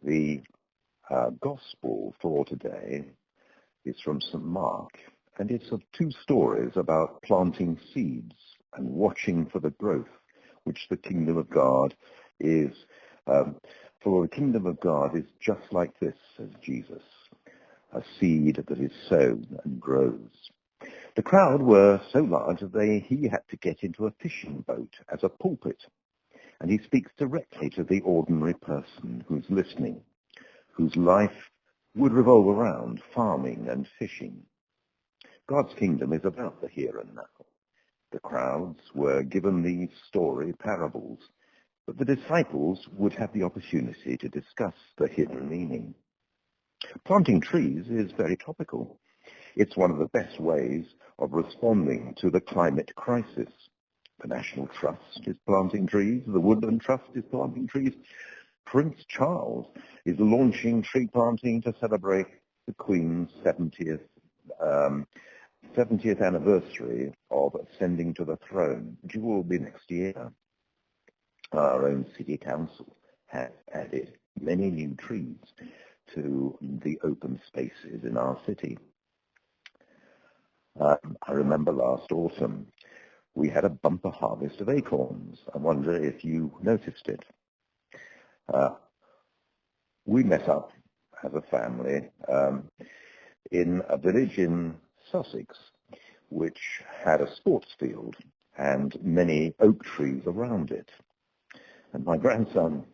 The Gospel for today is from St. Mark, and it's of two stories about planting seeds and watching for the growth, which the kingdom of God is. For the kingdom of God is just like this, says Jesus, a seed that is sown and grows. The crowd were so large that he had to get into a fishing boat as a pulpit, and he speaks directly to the ordinary person who's listening, whose life would revolve around farming and fishing. God's kingdom is about the here and now. The crowds were given these story parables, but the disciples would have the opportunity to discuss the hidden meaning. Planting trees is very topical. It's one of the best ways of responding to the climate crisis. The National Trust is planting trees. The Woodland Trust is planting trees. Prince Charles is launching tree planting to celebrate the Queen's 70th anniversary of ascending to the throne, which will be next year. Our own city council has added many new trees to the open spaces in our city. I remember last autumn we had a bumper harvest of acorns. I wonder if you noticed it. We met up as a family in a village in Sussex, which had a sports field and many oak trees around it. And my grandson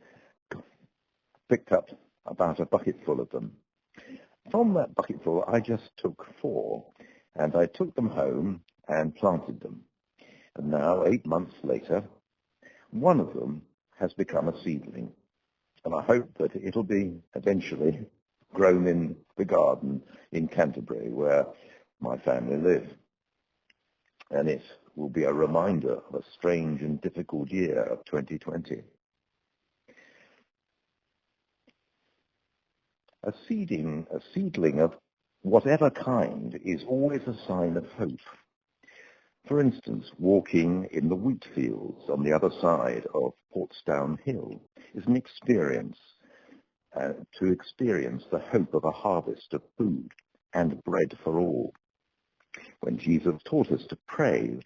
picked up about a bucketful of them. From that bucketful, I just took 4, and I took them home and planted them. And now, 8 months later, one of them has become a seedling. And I hope that it'll be eventually grown in the garden in Canterbury, where my family live. And it will be a reminder of a strange and difficult year of 2020. A seedling of whatever kind is always a sign of hope. For instance, walking in the wheat fields on the other side of Portsea Hill is an experience to experience the hope of a harvest of food and bread for all. When Jesus taught us to pray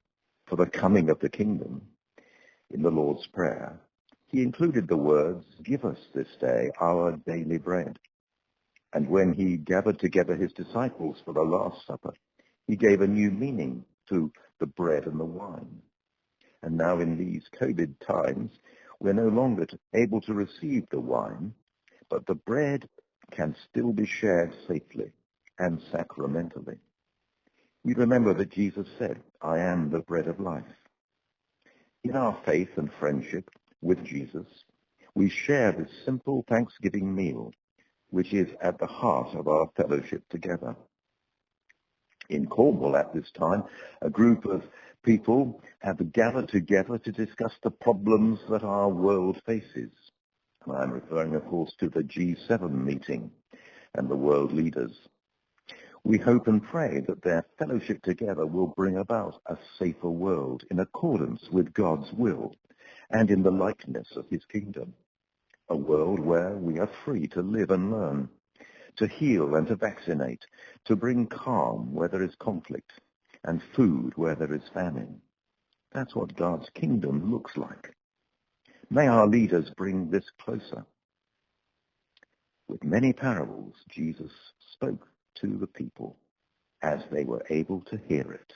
for the coming of the kingdom in the Lord's Prayer, he included the words, "Give us this day our daily bread." And when he gathered together his disciples for the Last Supper, he gave a new meaning to the bread and the wine. And now in these COVID times, we're no longer able to receive the wine, but the bread can still be shared safely and sacramentally. We remember that Jesus said, "I am the bread of life." In our faith and friendship with Jesus, we share this simple Thanksgiving meal, which is at the heart of our fellowship together. In Cornwall at this time, a group of people have gathered together to discuss the problems that our world faces. And I'm referring, of course, to the G7 meeting and the world leaders. We hope and pray that their fellowship together will bring about a safer world in accordance with God's will and in the likeness of his kingdom. A world where we are free to live and learn, to heal and to vaccinate, to bring calm where there is conflict, and food where there is famine. That's what God's kingdom looks like. May our leaders bring this closer. With many parables, Jesus spoke to the people as they were able to hear it.